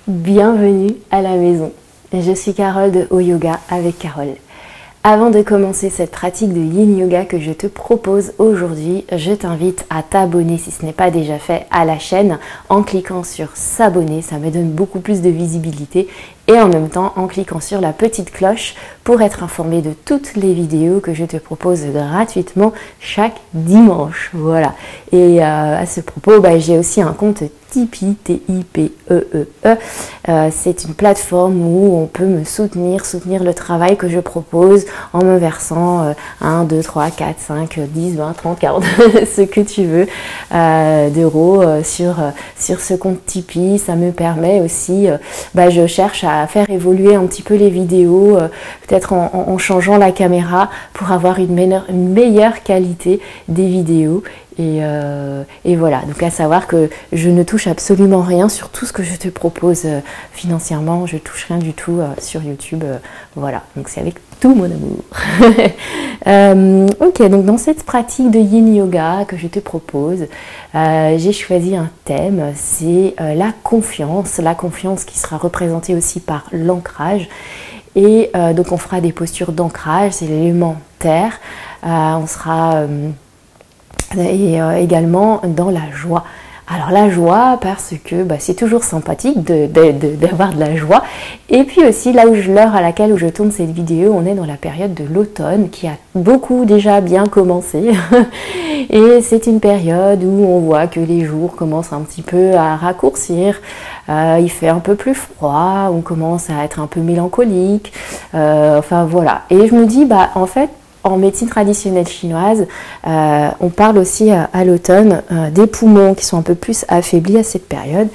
Bienvenue à la maison. Je suis Carole de Au Yoga avec Carole. Avant de commencer cette pratique de Yin Yoga que je te propose aujourd'hui, je t'invite à t'abonner si ce n'est pas déjà fait à la chaîne en cliquant sur s'abonner, ça me donne beaucoup plus de visibilité, et en même temps en cliquant sur la petite cloche pour être informé de toutes les vidéos que je te propose gratuitement chaque dimanche. Voilà. Et à ce propos, j'ai aussi un compte Tipeee, T-I-P-E-E-E. C'est une plateforme où on peut me soutenir le travail que je propose en me versant 1, 2, 3, 4, 5, 10, 20, 30, 40, ce que tu veux d'euros sur ce compte Tipeee. Ça me permet aussi, je cherche à faire évoluer un petit peu les vidéos, peut-être en changeant la caméra pour avoir une meilleure qualité des vidéos. Et voilà, donc à savoir que je ne touche absolument rien sur tout ce que je te propose financièrement, je touche rien du tout sur YouTube, voilà, donc c'est avec tout mon amour. Ok, donc dans cette pratique de Yin Yoga que je te propose, j'ai choisi un thème, c'est la confiance qui sera représentée aussi par l'ancrage. Et donc on fera des postures d'ancrage, c'est l'élément terre, on sera également dans la joie. Alors la joie, parce que c'est toujours sympathique d'avoir de la joie. Et puis aussi, l'heure à laquelle je tourne cette vidéo, on est dans la période de l'automne qui a beaucoup déjà bien commencé. Et c'est une période où on voit que les jours commencent un petit peu à raccourcir. Il fait un peu plus froid, on commence à être un peu mélancolique. Enfin voilà. Et je me dis, en fait, en médecine traditionnelle chinoise, on parle aussi à l'automne des poumons qui sont un peu plus affaiblis à cette période.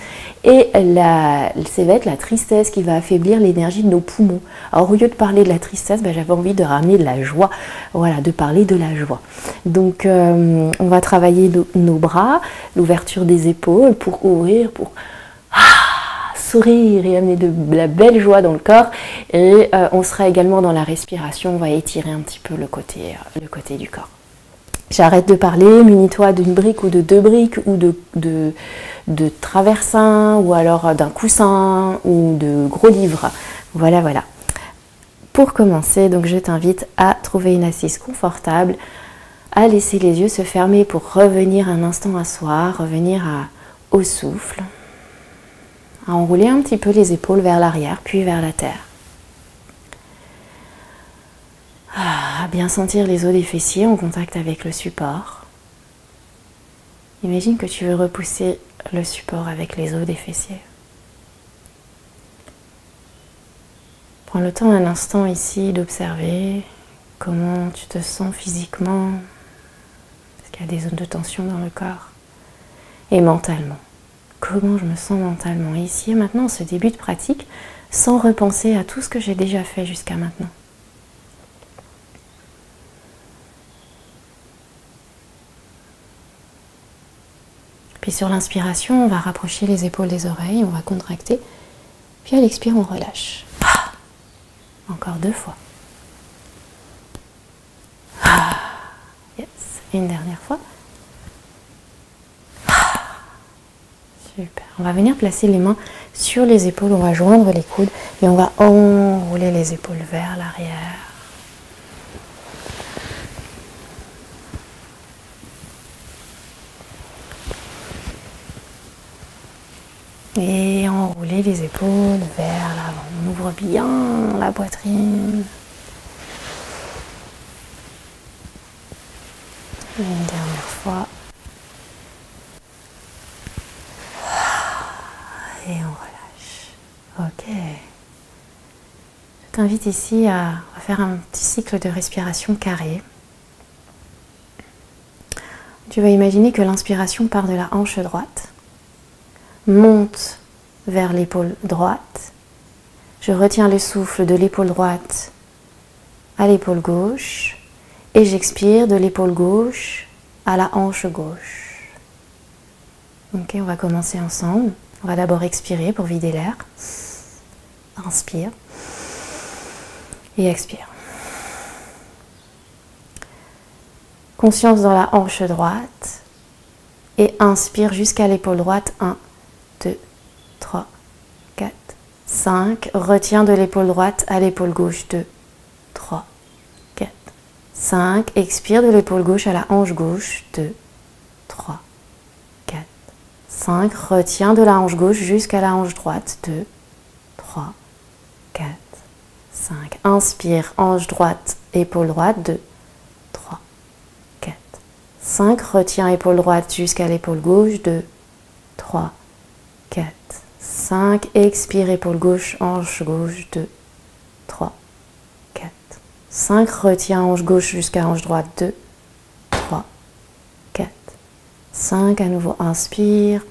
Et ça va être la tristesse qui va affaiblir l'énergie de nos poumons. Alors au lieu de parler de la tristesse, j'avais envie de ramener de la joie. Voilà, de parler de la joie. Donc on va travailler nos bras, l'ouverture des épaules pour ouvrir, pour sourire et amener de la belle joie dans le corps. Et on sera également dans la respiration, on va étirer un petit peu le côté du corps. J'arrête de parler, munis-toi d'une brique ou de 2 briques ou de traversins ou alors d'un coussin ou de gros livres. Voilà, voilà. Pour commencer, donc je t'invite à trouver une assise confortable, à laisser les yeux se fermer pour revenir un instant à soi, revenir au souffle, à enrouler un petit peu les épaules vers l'arrière puis vers la terre. À bien sentir les os des fessiers en contact avec le support. Imagine que tu veux repousser le support avec les os des fessiers. Prends le temps un instant ici d'observer comment tu te sens physiquement, parce qu'il y a des zones de tension dans le corps, et mentalement. Comment je me sens mentalement ici et maintenant, ce début de pratique, sans repenser à tout ce que j'ai déjà fait jusqu'à maintenant. Puis sur l'inspiration, on va rapprocher les épaules des oreilles, on va contracter. Puis à l'expire, on relâche. Encore 2 fois. Yes. Et une dernière fois. Super. On va venir placer les mains sur les épaules, on va joindre les coudes et on va enrouler les épaules vers l'arrière. Et enrouler les épaules vers l'avant. On ouvre bien la poitrine. Et une dernière fois. Et on relâche. Ok. Je t'invite ici à faire un petit cycle de respiration carré. Tu vas imaginer que l'inspiration part de la hanche droite, monte vers l'épaule droite. Je retiens le souffle de l'épaule droite à l'épaule gauche et j'expire de l'épaule gauche à la hanche gauche. Ok, on va commencer ensemble. On va d'abord expirer pour vider l'air. Inspire et expire. Conscience dans la hanche droite et inspire jusqu'à l'épaule droite. 1, 2, 3, 4, 5. Retiens de l'épaule droite à l'épaule gauche. 2, 3, 4, 5. Expire de l'épaule gauche à la hanche gauche. 2, 3, 4, 5. Retiens de la hanche gauche jusqu'à la hanche droite. 2, 3, 4, 5. Inspire, hanche droite, épaule droite. 2, 3, 4, 5. Retiens épaule droite jusqu'à l'épaule gauche. 2, 3, 4, 5. Expire, épaule gauche, hanche gauche. 2, 3, 4, 5. Retiens hanche gauche jusqu'à hanche droite. 2, 3, 4, 5. À nouveau, inspire.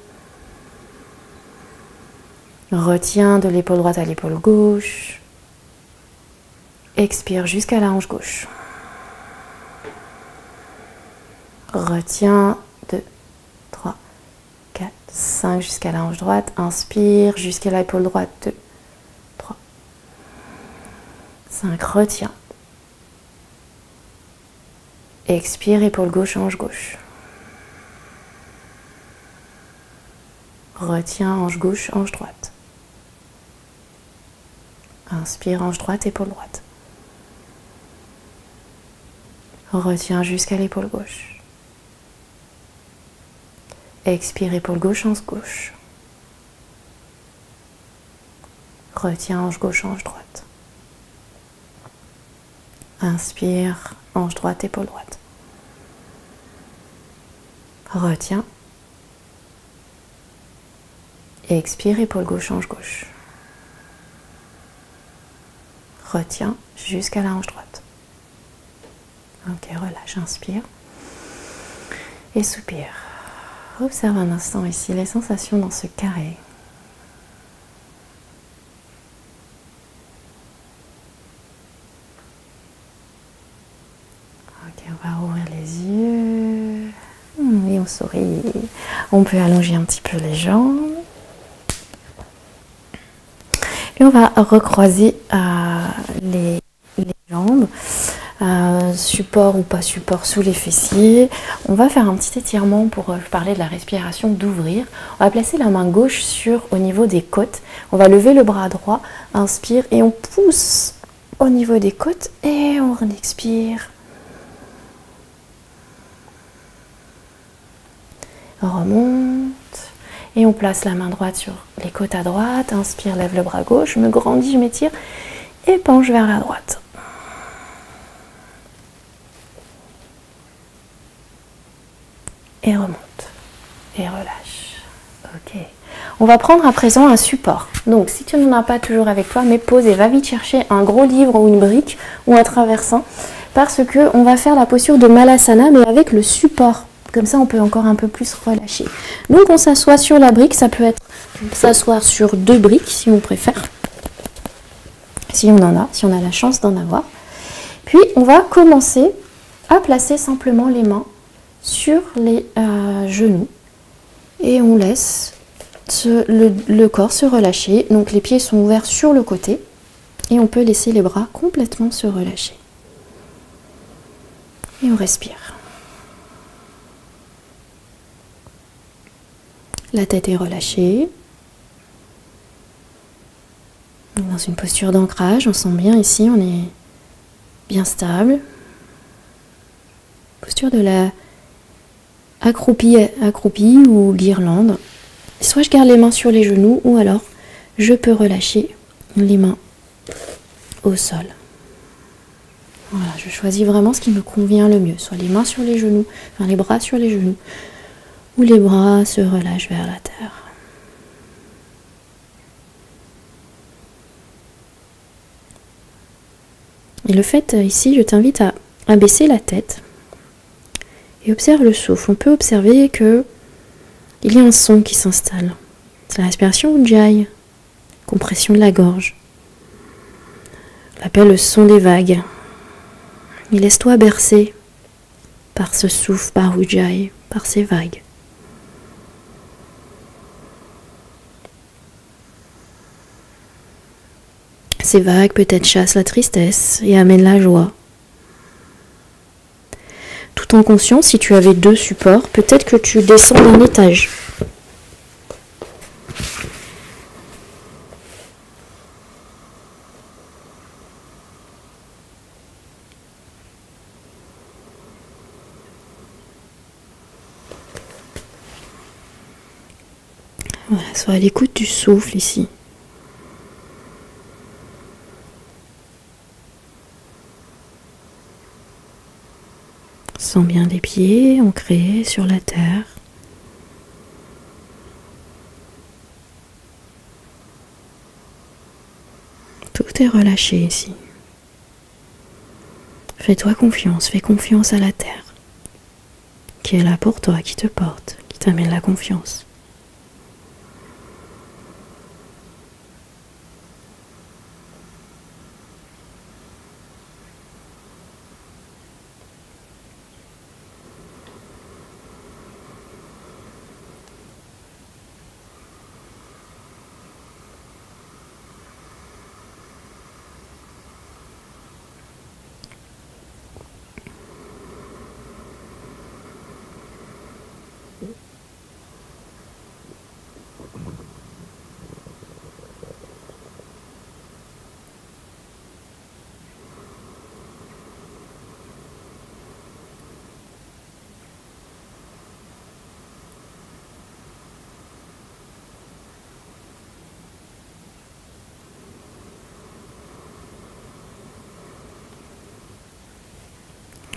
Retiens de l'épaule droite à l'épaule gauche. Expire jusqu'à la hanche gauche. Retiens. 2, 3, 4, 5 jusqu'à la hanche droite. Inspire jusqu'à l'épaule droite. 2, 3, 5. Retiens. Expire, épaule gauche, hanche gauche. Retiens, hanche gauche, hanche droite. Inspire, hanche droite, épaule droite. Retiens jusqu'à l'épaule gauche. Expire, épaule gauche, hanche gauche. Retiens, hanche gauche, hanche droite. Inspire, hanche droite, épaule droite. Retiens. Expire, épaule gauche, hanche gauche. Retiens jusqu'à la hanche droite. Ok, relâche, inspire. Et soupire. Observe un instant ici les sensations dans ce carré. Ok, on va ouvrir les yeux. Et on sourit. On peut allonger un petit peu les jambes. Et on va recroiser les jambes, support ou pas support sous les fessiers. On va faire un petit étirement pour parler de la respiration, d'ouvrir. On va placer la main gauche au niveau des côtes. On va lever le bras droit, inspire et on pousse au niveau des côtes et on expire. Remonte. Et on place la main droite sur les côtes à droite. Inspire, lève le bras gauche. Je me grandis, je m'étire. Et penche vers la droite. Et remonte. Et relâche. Ok. On va prendre à présent un support. Donc, si tu n'en as pas toujours avec toi, mais pose et va vite chercher un gros livre ou une brique ou un traversin. Parce que on va faire la posture de Malasana, mais avec le support. Comme ça, on peut encore un peu plus relâcher. Donc, on s'assoit sur la brique. Ça peut être s'asseoir sur 2 briques, si on préfère. Si on en a, si on a la chance d'en avoir. Puis, on va commencer à placer simplement les mains sur les genoux. Et on laisse le corps se relâcher. Donc, les pieds sont ouverts sur le côté. Et on peut laisser les bras complètement se relâcher. Et on respire. La tête est relâchée. Dans une posture d'ancrage, on sent bien ici, on est bien stable. Posture de la accroupie ou guirlande. Soit je garde les mains sur les genoux ou alors je peux relâcher les mains au sol. Voilà, je choisis vraiment ce qui me convient le mieux. Soit les mains sur les genoux, enfin les bras sur les genoux. Où les bras se relâchent vers la terre. Et le fait ici, je t'invite à baisser la tête et observe le souffle. On peut observer que il y a un son qui s'installe. C'est la respiration Ujjayi, compression de la gorge. On l'appelle le son des vagues. Et laisse-toi bercer par ce souffle, par Ujjayi, par ces vagues. Ces vagues peut-être chassent la tristesse et amènent la joie. Tout en conscience, si tu avais 2 supports, peut-être que tu descends d'un étage. Voilà, sois à l'écoute du souffle ici. Sens bien les pieds ancrés sur la terre. Tout est relâché ici. Fais-toi confiance, fais confiance à la terre, qui est là pour toi, qui te porte, qui t'amène la confiance.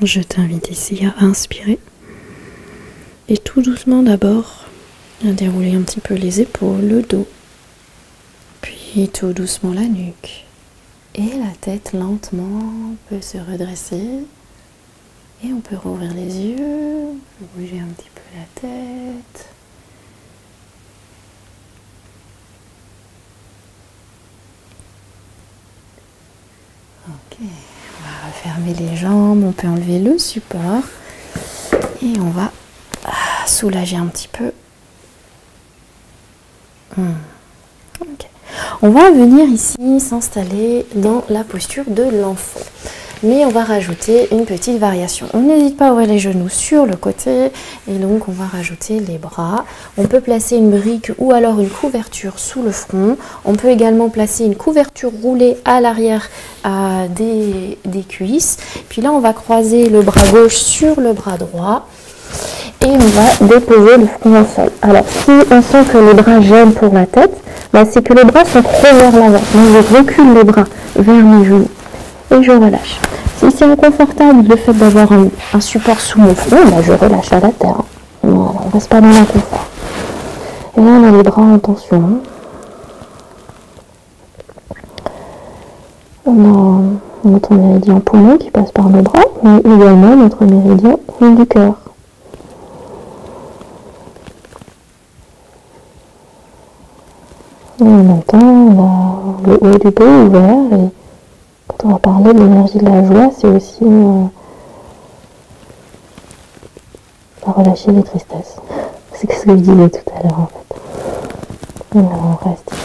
Je t'invite ici à inspirer et tout doucement d'abord à dérouler un petit peu les épaules, le dos, puis tout doucement la nuque et la tête lentement peut se redresser et on peut rouvrir les yeux, bouger un petit peu la tête. Ok, on va refermer les jambes, on peut enlever le support et on va soulager un petit peu. Okay. On va venir ici s'installer dans la posture de l'enfant. Mais on va rajouter une petite variation. On n'hésite pas à ouvrir les genoux sur le côté et donc on va rajouter les bras. On peut placer une brique ou alors une couverture sous le front. On peut également placer une couverture roulée à l'arrière des cuisses. Puis là on va croiser le bras gauche sur le bras droit. Et on va déposer le front au sol. Alors si on sent que les bras gênent pour la tête, c'est que les bras sont trop vers l'avant. Donc je recule les bras vers mes genoux et je relâche. Si c'est inconfortable le fait d'avoir un support sous mon front, je relâche à la terre. Voilà, on reste pas dans l'inconfort. Et là on a les bras en tension. On a notre méridien poumon qui passe par nos bras, mais également notre méridien du cœur. Et en même temps, on a le haut du dos ouvert et quand on va parler de l'énergie de la joie, c'est aussi relâcher les tristesses. C'est ce que je disais tout à l'heure en fait. Et alors on reste ici.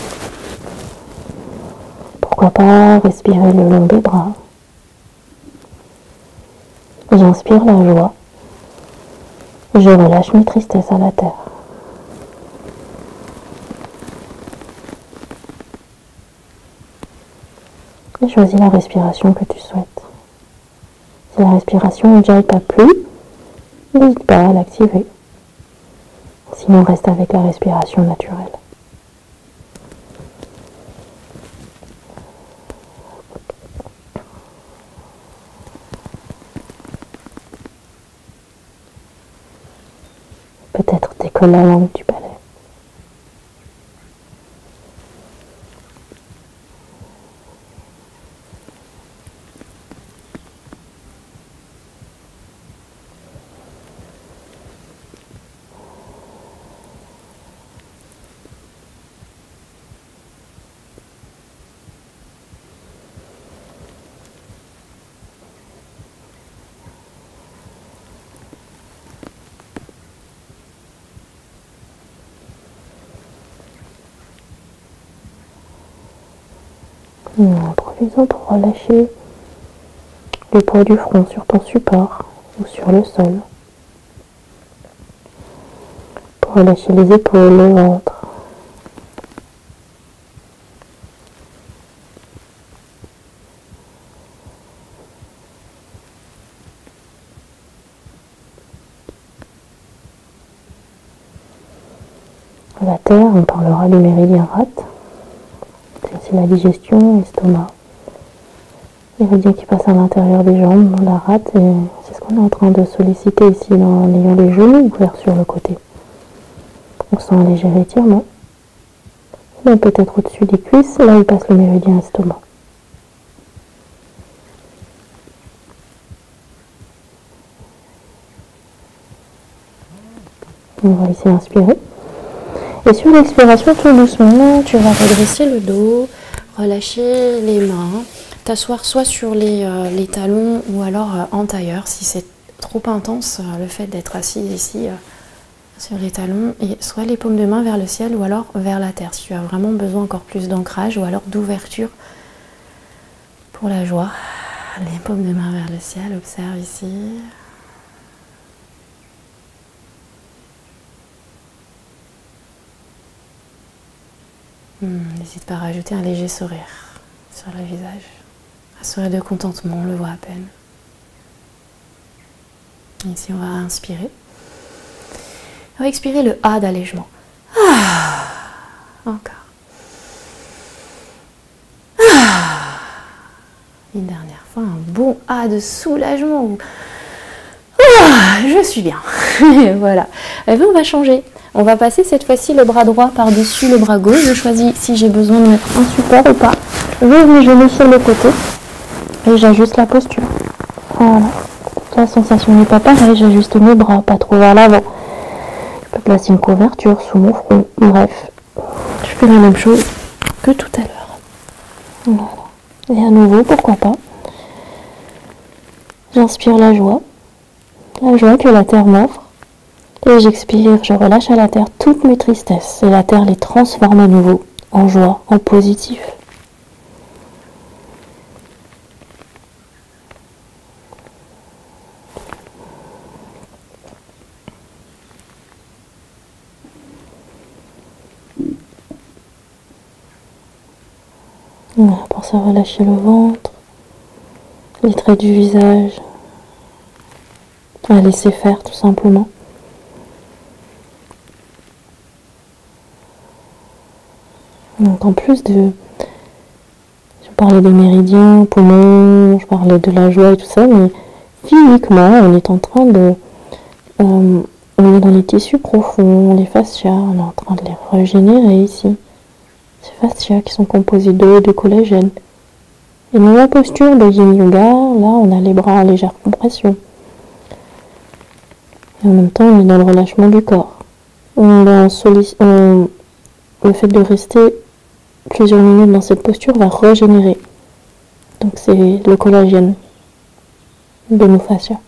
Pourquoi pas respirer le long des bras. J'inspire la joie. Je relâche mes tristesses à la terre. Et choisis la respiration que tu souhaites. Si la respiration ne jaille pas plus, n'hésite pas à l'activer. Sinon, reste avec la respiration naturelle. Peut-être décolle la langue du palais. En profitant pour relâcher le poids du front sur ton support ou sur le sol. Pour relâcher les épaules, le ventre. La terre, on parlera du méridien rate. C'est aussi la digestion, l'estomac. Méridien qui passe à l'intérieur des jambes, la rate, et c'est ce qu'on est en train de solliciter ici en ayant les genoux ouverts sur le côté. On sent un léger étirement. Mais peut-être au-dessus des cuisses, là il passe le méridien estomac. On va laisser inspirer. Et sur l'expiration, tout doucement, tu vas redresser le dos, relâcher les mains, t'asseoir soit sur les talons ou alors en tailleur si c'est trop intense le fait d'être assis ici sur les talons, et soit les paumes de main vers le ciel ou alors vers la terre si tu as vraiment besoin encore plus d'ancrage ou alors d'ouverture pour la joie. Les paumes de main vers le ciel, observe ici. N'hésite pas à rajouter un léger sourire sur le visage. Un sourire de contentement, on le voit à peine. Ici, on va inspirer. On va expirer le A d'allègement. Encore. Une dernière fois, un bon A de soulagement. Je suis bien. Et voilà. Et bien, on va changer. On va passer cette fois-ci le bras droit par-dessus le bras gauche. Je choisis si j'ai besoin de mettre un support ou pas. Je vais mes genoux sur le côté et j'ajuste la posture. Voilà. La sensation n'est pas pareille. J'ajuste mes bras, pas trop vers l'avant. Je peux placer une couverture sous mon front. Bref, je fais la même chose que tout à l'heure. Voilà. Et à nouveau, pourquoi pas. J'inspire la joie que la terre m'offre. Et j'expire, je relâche à la terre toutes mes tristesses. Et la terre les transforme à nouveau en joie, en positif. Voilà, pensez à relâcher le ventre, les traits du visage, à laisser faire tout simplement. Donc en plus de... Je parlais des méridiens, poumons, je parlais de la joie et tout ça, mais physiquement, on est en train de... on est dans les tissus profonds, les fascias, on est en train de les régénérer ici. Ces fascias qui sont composés d'eau et de collagène. Et dans la posture de Yin Yoga, là, on a les bras en légère compression. Et en même temps, on est dans le relâchement du corps. Le fait de rester plusieurs minutes dans cette posture va régénérer. Donc c'est le collagène de nos fascias.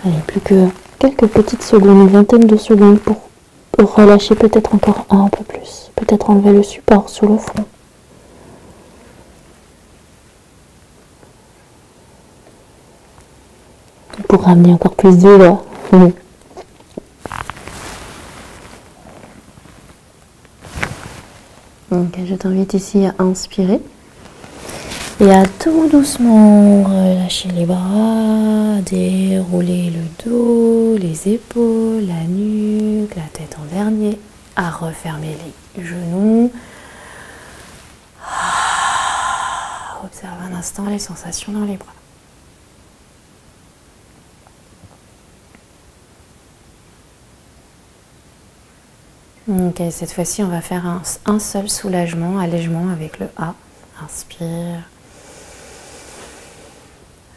Allez, plus que quelques petites secondes, une vingtaine de secondes pour relâcher peut-être encore un peu plus. Peut-être enlever le support sur le front. Pour ramener encore plus de là. Donc je t'invite ici à inspirer. Et à tout doucement relâcher les bras, dérouler le dos, les épaules, la nuque, la tête en dernier, à refermer les genoux. Observe un instant les sensations dans les bras. Ok, cette fois-ci on va faire un seul soulagement, allègement avec le A. Inspire.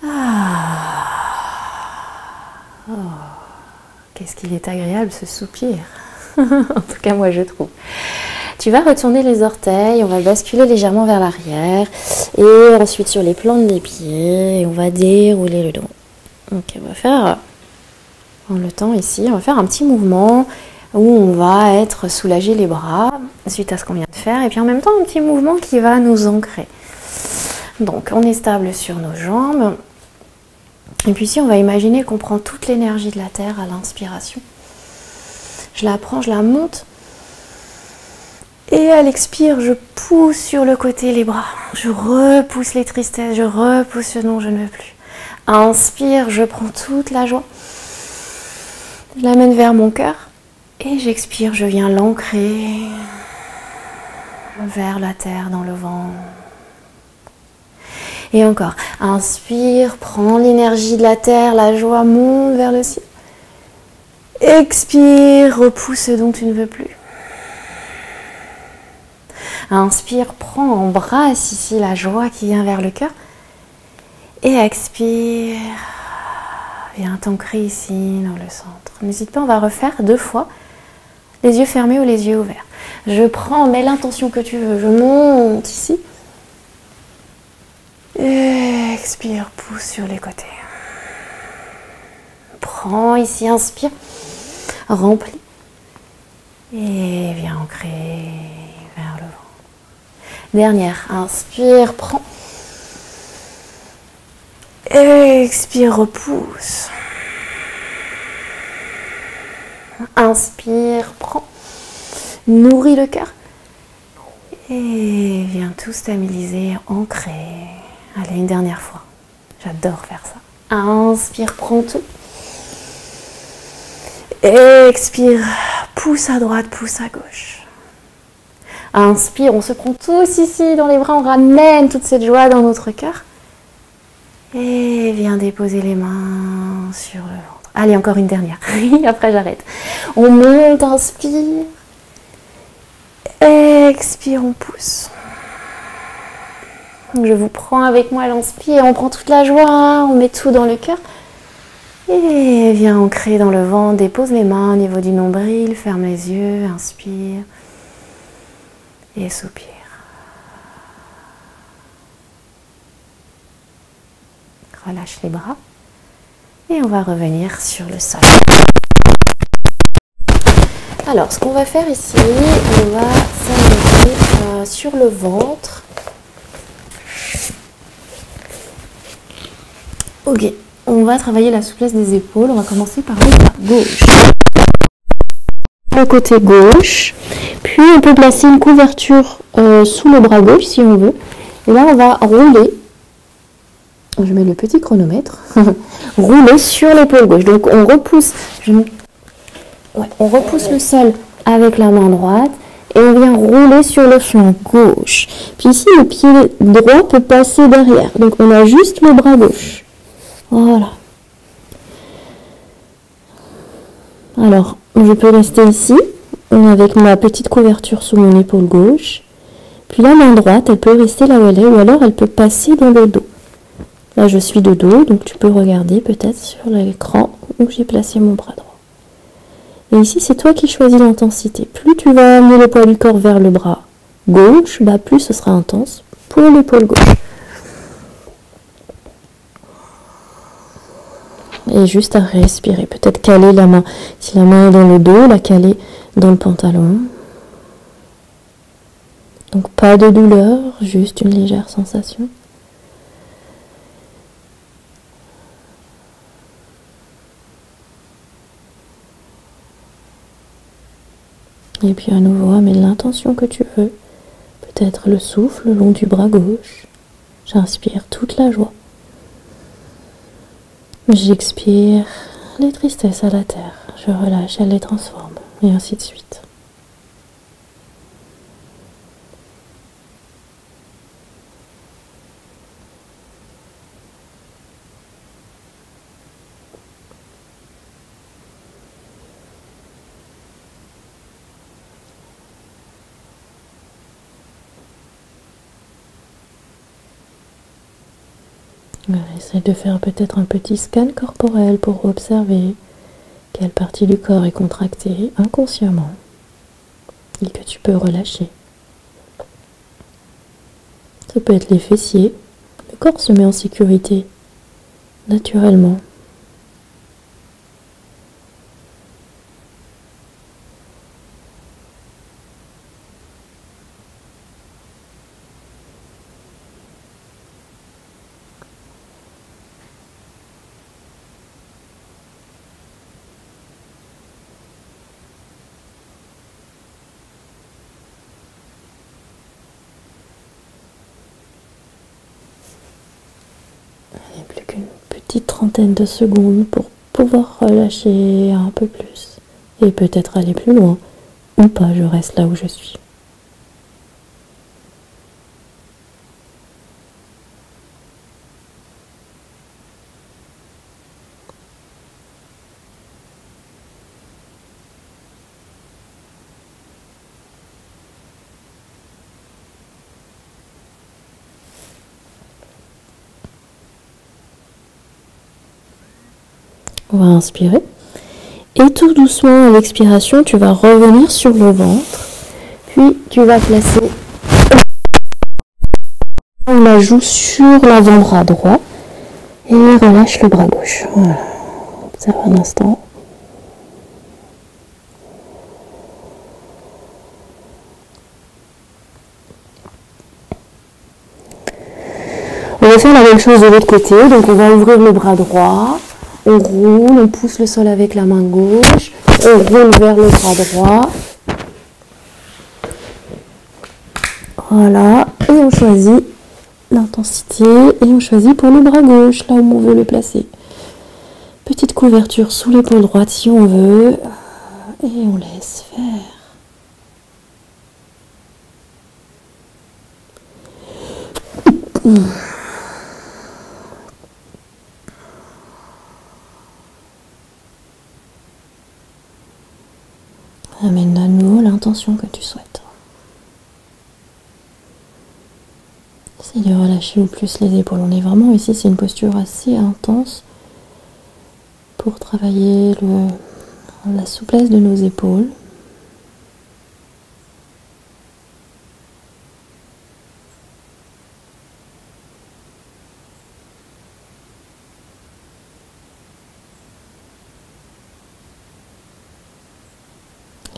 Ah. Oh. Qu'est-ce qu'il est agréable ce soupir. En tout cas, moi je trouve. Tu vas retourner les orteils, on va basculer légèrement vers l'arrière et ensuite sur les plantes des pieds, on va dérouler le dos. Ok, on va faire, en le temps ici, on va faire un petit mouvement où on va être soulagé les bras suite à ce qu'on vient de faire et puis en même temps un petit mouvement qui va nous ancrer. Donc on est stable sur nos jambes et puis ici on va imaginer qu'on prend toute l'énergie de la terre à l'inspiration. Je la prends, je la monte. Et à l'expire, je pousse sur le côté les bras. Je repousse les tristesses, je repousse ce dont je ne veux plus. Inspire, je prends toute la joie. Je l'amène vers mon cœur. Et j'expire, je viens l'ancrer vers la terre, dans le vent. Et encore, inspire, prends l'énergie de la terre, la joie monte vers le ciel. Expire, repousse ce dont tu ne veux plus. Inspire, prends, embrasse ici la joie qui vient vers le cœur. Et expire, viens t'ancrer ici dans le centre. N'hésite pas, on va refaire 2 fois, les yeux fermés ou les yeux ouverts. Je prends, mets l'intention que tu veux, je monte ici. Et expire, pousse sur les côtés. Prends ici, inspire, remplis. Et viens ancrer vers le vent. Dernière, inspire, prends. Expire, repousse. Inspire, prends. Nourris le cœur. Et viens tout stabiliser, ancrer. Allez, une dernière fois. J'adore faire ça. Inspire, prends tout. Expire, pousse à droite, pousse à gauche. Inspire, on se prend tous ici dans les bras, on ramène toute cette joie dans notre cœur. Et viens déposer les mains sur le ventre. Allez, encore une dernière. Après, j'arrête. On monte, inspire. Expire, on pousse. Je vous prends avec moi à l'inspire. On prend toute la joie, on met tout dans le cœur. Et viens ancrer dans le vent. Dépose les mains au niveau du nombril. Ferme les yeux, inspire. Et soupire. Relâche les bras. Et on va revenir sur le sol. Alors, ce qu'on va faire ici, on va s'allonger sur le ventre. Ok, on va travailler la souplesse des épaules. On va commencer par le bras gauche. Le côté gauche. Puis on peut placer une couverture sous le bras gauche si on veut. Et là, on va rouler. Je mets le petit chronomètre. Rouler sur l'épaule gauche. Donc on repousse. On repousse le sol avec la main droite. Et on vient rouler sur le flanc gauche. Puis ici, le pied droit peut passer derrière. Donc on a juste le bras gauche. Voilà. Alors, je peux rester ici, avec ma petite couverture sous mon épaule gauche. Puis la main droite, elle peut rester là où elle est, ou alors elle peut passer dans le dos. Là, je suis de dos, donc tu peux regarder peut-être sur l'écran où j'ai placé mon bras droit. Et ici, c'est toi qui choisis l'intensité. Plus tu vas amener le poids du corps vers le bras gauche, plus ce sera intense pour l'épaule gauche. Et juste à respirer. Peut-être caler la main. Si la main est dans le dos, la caler dans le pantalon. Donc pas de douleur, juste une légère sensation. Et puis à nouveau, amène l'intention que tu veux. Peut-être le souffle le long du bras gauche. J'inspire toute la joie. J'expire les tristesses à la terre. Je relâche, elle les transforme. Et ainsi de suite. Essaye de faire peut-être un petit scan corporel pour observer quelle partie du corps est contractée inconsciemment et que tu peux relâcher. Ça peut être les fessiers. Le corps se met en sécurité naturellement. Il n'y a plus qu'une petite trentaine de secondes pour pouvoir relâcher un peu plus et peut-être aller plus loin ou pas, je reste là où je suis. On va inspirer. Et tout doucement à l'expiration, tu vas revenir sur le ventre. Puis tu vas placer la joue sur l'avant-bras droit. Et relâche le bras gauche. Voilà. Observe un instant. On va faire la même chose de l'autre côté. Donc on va ouvrir le bras droit. On roule, on pousse le sol avec la main gauche, on roule vers le bras droit. Voilà, et on choisit l'intensité et on choisit pour le bras gauche, là où on veut le placer. Petite couverture sous l'épaule droite si on veut, et on laisse faire. Amène à nouveau l'intention que tu souhaites. Essaye de relâcher au plus les épaules. On est vraiment ici, c'est une posture assez intense pour travailler la souplesse de nos épaules.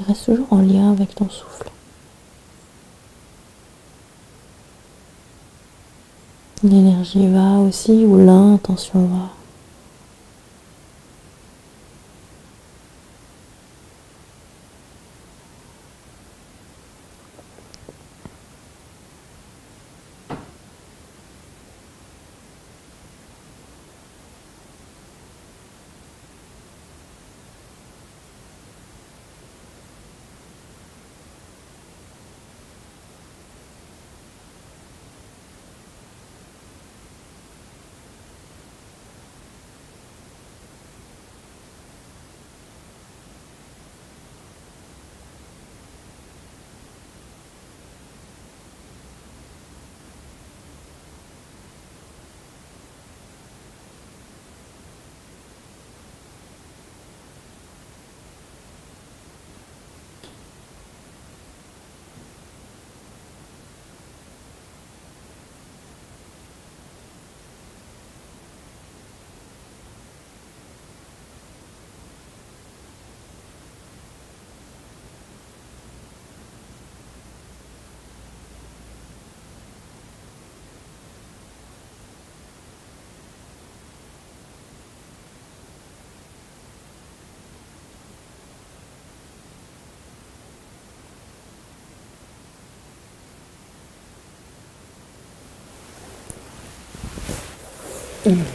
Reste toujours en lien avec ton souffle. L'énergie va aussi où l'intention va.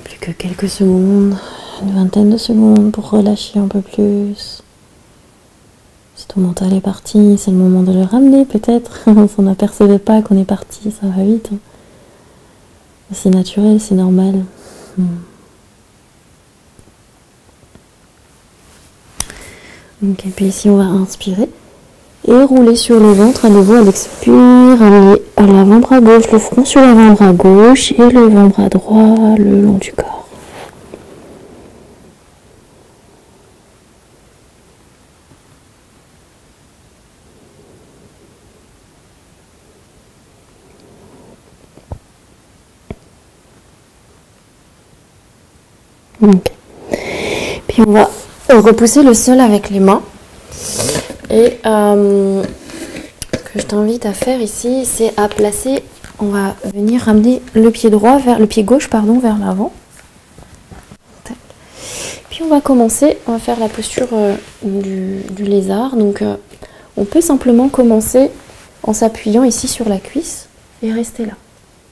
Plus que quelques secondes, une vingtaine de secondes pour relâcher un peu plus. Si ton mental est parti, c'est le moment de le ramener peut-être. On s'en apercevait pas qu'on est parti, ça va vite. C'est naturel, c'est normal. Donc, et puis ici on va inspirer et rouler sur le ventre à nouveau à l'expire, amener l'avant-bras gauche, le front sur l'avant-bras gauche et le avant-bras droit le long du corps. Ok. Puis on va repousser le sol avec les mains. Et ce que je t'invite à faire ici, c'est à placer, on va venir ramener le pied droit vers le pied gauche, pardon, vers l'avant. Puis on va commencer, on va faire la posture du lézard. Donc on peut simplement commencer en s'appuyant ici sur la cuisse et rester là.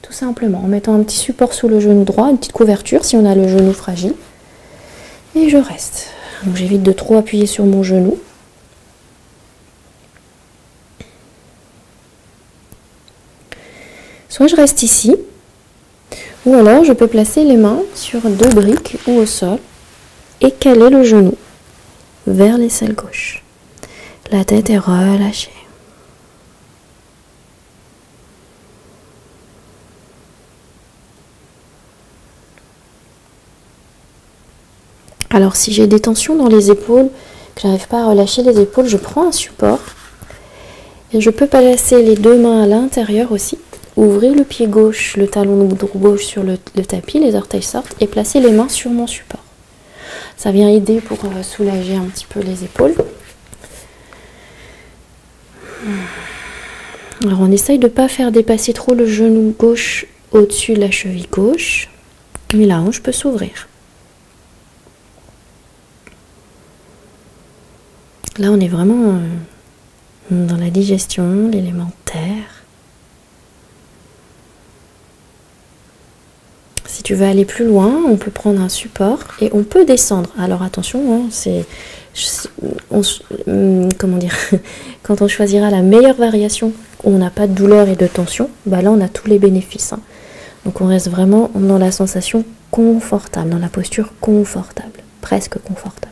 Tout simplement, en mettant un petit support sous le genou droit, une petite couverture si on a le genou fragile. Et je reste. Donc j'évite de trop appuyer sur mon genou. Soit je reste ici, ou alors je peux placer les mains sur 2 briques ou au sol et caler le genou vers l'aisselle gauche. La tête est relâchée. Alors si j'ai des tensions dans les épaules, que j'arrive pas à relâcher les épaules, je prends un support et je peux placer les 2 mains à l'intérieur aussi. Ouvrir le pied gauche, le talon gauche sur le tapis, les orteils sortent et placer les mains sur mon support. Ça vient aider pour soulager un petit peu les épaules. Alors on essaye de ne pas faire dépasser trop le genou gauche au-dessus de la cheville gauche. Mais la hanche peut s'ouvrir. Là on est vraiment dans la digestion, l'élément terre. Si tu veux aller plus loin, on peut prendre un support et on peut descendre. Alors attention, hein, comment dire, quand on choisira la meilleure variation, où on n'a pas de douleur et de tension, bah là on a tous les bénéfices. Hein. Donc on reste vraiment dans la sensation confortable, dans la posture confortable, presque confortable.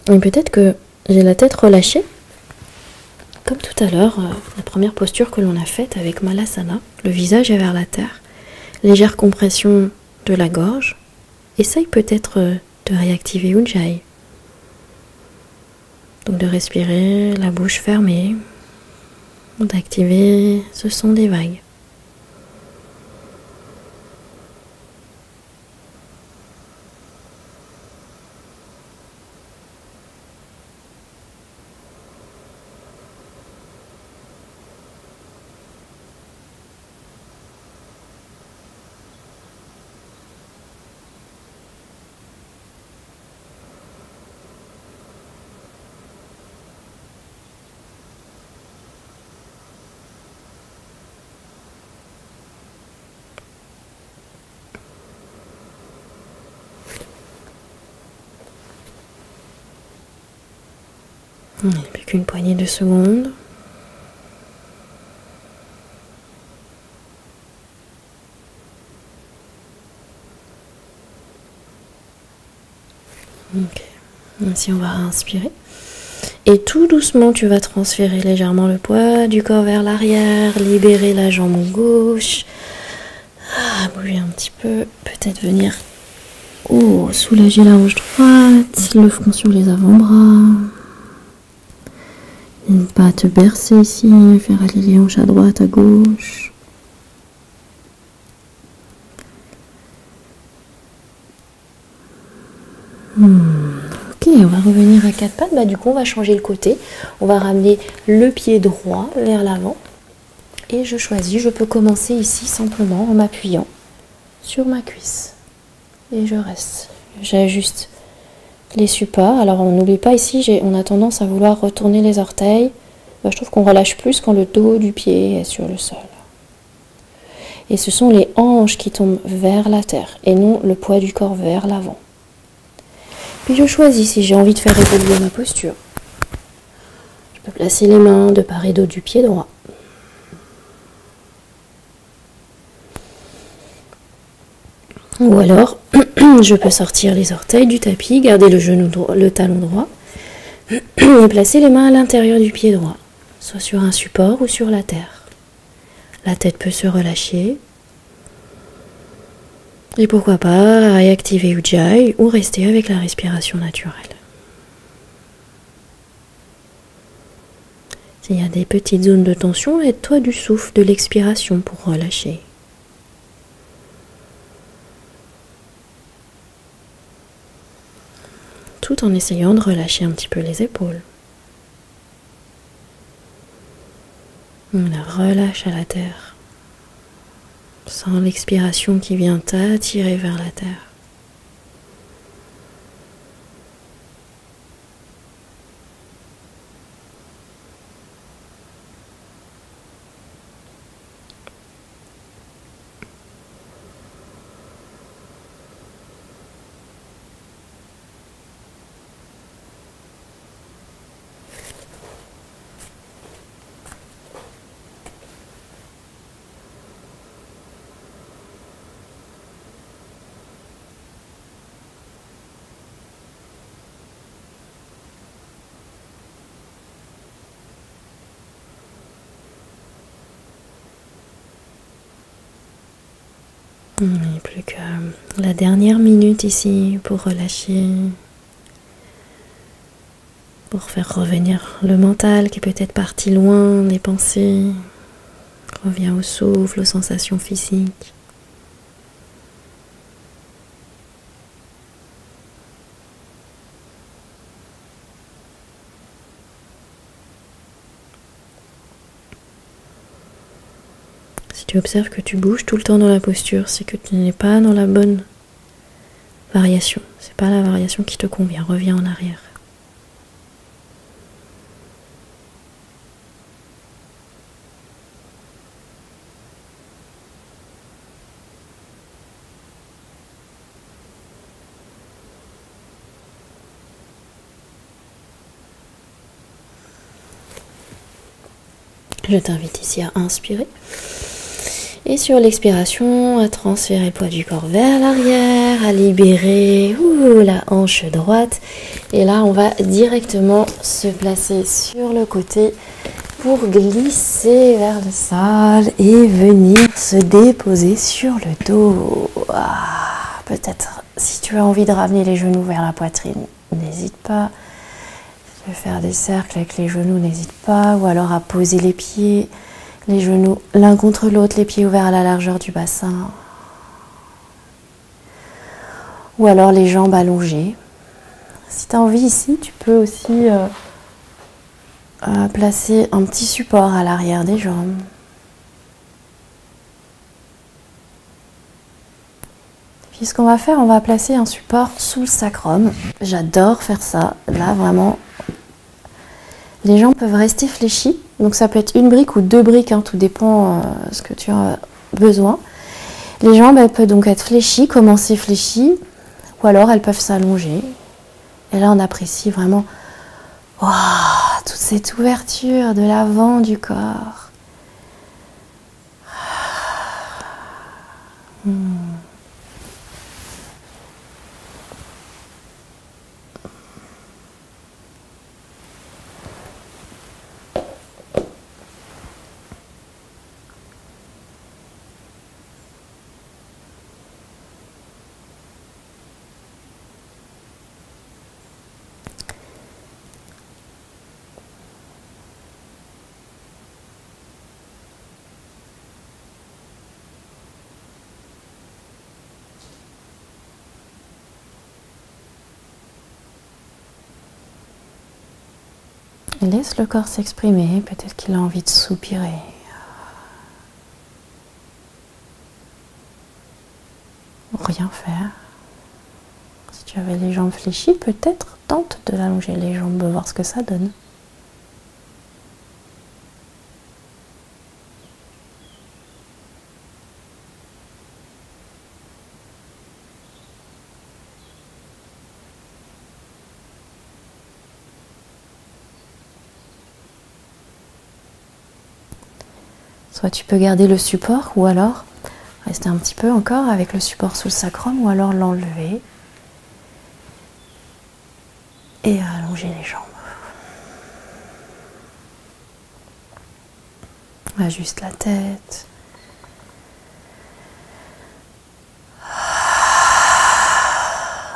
Et peut-être que j'ai la tête relâchée, comme tout à l'heure, la première posture que l'on a faite avec Malasana, le visage est vers la terre, légère compression de la gorge. Essaye peut-être de réactiver Ujjayi. Donc de respirer, la bouche fermée, d'activer ce son des vagues. Il n'y a plus qu'une poignée de secondes. Ok. Ainsi on va inspirer. Et tout doucement, tu vas transférer légèrement le poids du corps vers l'arrière, libérer la jambe gauche. Bouger un petit peu, peut-être venir soulager la hanche droite, le front sur les avant-bras. N'hésite pas à te bercer ici, faire aller les hanches à droite, à gauche. Ok, on va revenir à 4 pattes. Du coup, on va changer le côté. On va ramener le pied droit vers l'avant. Et je choisis, je peux commencer ici simplement en m'appuyant sur ma cuisse. Et je reste. J'ajuste les supports. Alors on n'oublie pas ici, on a tendance à vouloir retourner les orteils. Je trouve qu'on relâche plus quand le dos du pied est sur le sol. Et ce sont les hanches qui tombent vers la terre et non le poids du corps vers l'avant. Puis je choisis si j'ai envie de faire évoluer ma posture. Je peux placer les mains de part et d'autre du pied droit. Ou alors, je peux sortir les orteils du tapis, garder le genou droit, le talon droit et placer les mains à l'intérieur du pied droit, soit sur un support ou sur la terre. La tête peut se relâcher. Et pourquoi pas réactiver Ujjayi ou rester avec la respiration naturelle. S'il y a des petites zones de tension, aide-toi du souffle, de l'expiration pour relâcher. Tout en essayant de relâcher un petit peu les épaules. On la relâche à la terre. Sens l'expiration qui vient t'attirer vers la terre. Il n'y a plus que la dernière minute ici pour relâcher, pour faire revenir le mental qui est peut-être parti loin, les pensées. Reviens au souffle, aux sensations physiques. Si tu observes que tu bouges tout le temps dans la posture, c'est que tu n'es pas dans la bonne variation. C'est pas la variation qui te convient. Reviens en arrière. Je t'invite ici à inspirer. Et sur l'expiration, à transférer le poids du corps vers l'arrière, à libérer la hanche droite. Et là, on va directement se placer sur le côté pour glisser vers le sol et venir se déposer sur le dos. Peut-être, si tu as envie de ramener les genoux vers la poitrine, n'hésite pas. Si tu veux faire des cercles avec les genoux, n'hésite pas. Ou alors à poser les pieds. Les genoux l'un contre l'autre, les pieds ouverts à la largeur du bassin. Ou alors les jambes allongées. Si tu as envie ici, tu peux aussi placer un petit support à l'arrière des jambes. Puis ce qu'on va faire, on va placer un support sous le sacrum. J'adore faire ça. Là, vraiment, les jambes peuvent rester fléchies. Donc ça peut être une brique ou deux briques, hein, tout dépend ce que tu as besoin. Les jambes, elles peuvent donc être fléchies, commencer fléchies, ou alors elles peuvent s'allonger. Et là, on apprécie vraiment toute cette ouverture de l'avant du corps. Laisse le corps s'exprimer, peut-être qu'il a envie de soupirer. Ou rien faire. Si tu avais les jambes fléchies, peut-être tente de l'allonger les jambes, voir ce que ça donne. Soit tu peux garder le support ou alors Rester un petit peu encore avec le support sous le sacrum ou alors l'enlever. Et allonger les jambes. Ajuste la tête.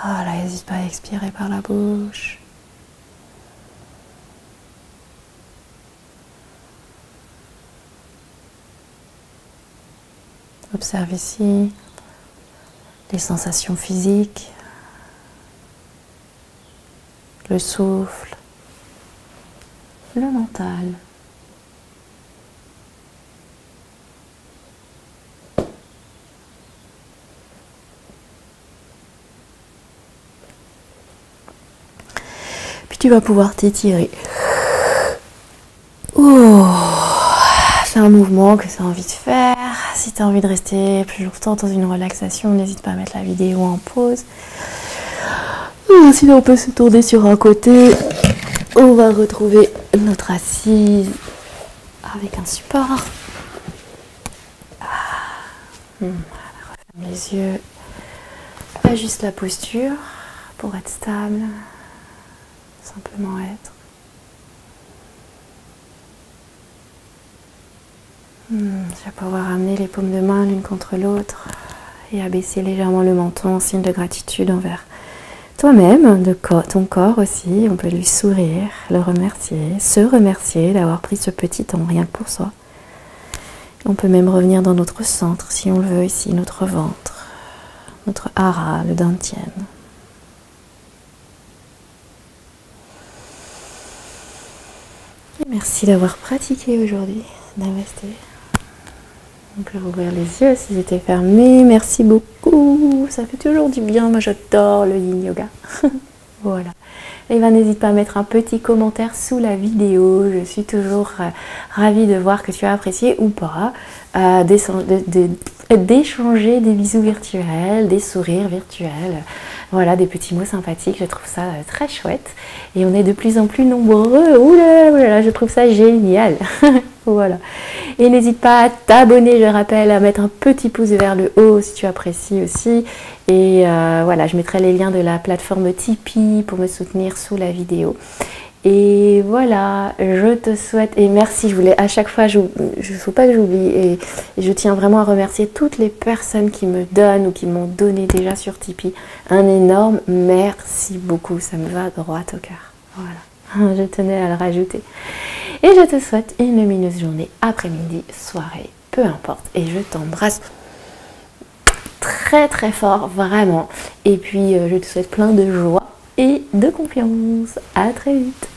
Voilà, n'hésite pas à expirer par la bouche. Observe ici les sensations physiques, le souffle, le mental. Puis tu vas pouvoir t'étirer. Oh. C'est un mouvement que tu as envie de faire. Si tu as envie de rester plus longtemps dans une relaxation, n'hésite pas à mettre la vidéo en pause. Sinon, on peut se tourner sur un côté. On va retrouver notre assise avec un support. Voilà, referme les yeux. Ajuste la posture pour être stable. Simplement être. Je vais pouvoir amener les paumes de main l'une contre l'autre et abaisser légèrement le menton en signe de gratitude envers toi-même, de ton corps aussi. On peut lui sourire, le remercier, se remercier d'avoir pris ce petit temps rien que pour soi. On peut même revenir dans notre centre si on le veut ici, notre ventre, notre hara, le dantian. Et merci d'avoir pratiqué aujourd'hui. Namasté. On peut ouvrir les yeux si j'étais fermée. Merci beaucoup. Ça fait toujours du bien. Moi, j'adore le yin yoga. Voilà. Et bien, n'hésite pas à mettre un petit commentaire sous la vidéo. Je suis toujours ravie de voir que tu as apprécié ou pas. D'échanger des bisous virtuels, des sourires virtuels. Voilà, des petits mots sympathiques. Je trouve ça très chouette. Et on est de plus en plus nombreux. Oula, oula, je trouve ça génial. Voilà. Et n'hésite pas à t'abonner, je rappelle, à mettre un petit pouce vers le haut si tu apprécies aussi. Et voilà, je mettrai les liens de la plateforme Tipeee pour me soutenir sous la vidéo. Et voilà, je te souhaite, et merci, je voulais à chaque fois, il ne faut pas que j'oublie, et je tiens vraiment à remercier toutes les personnes qui me donnent ou qui m'ont donné déjà sur Tipeee. Un énorme merci beaucoup, ça me va droit au cœur. Voilà, je tenais à le rajouter. Et je te souhaite une lumineuse journée, après-midi, soirée, peu importe. Et je t'embrasse très très fort, vraiment. Et puis je te souhaite plein de joie et de confiance. À très vite.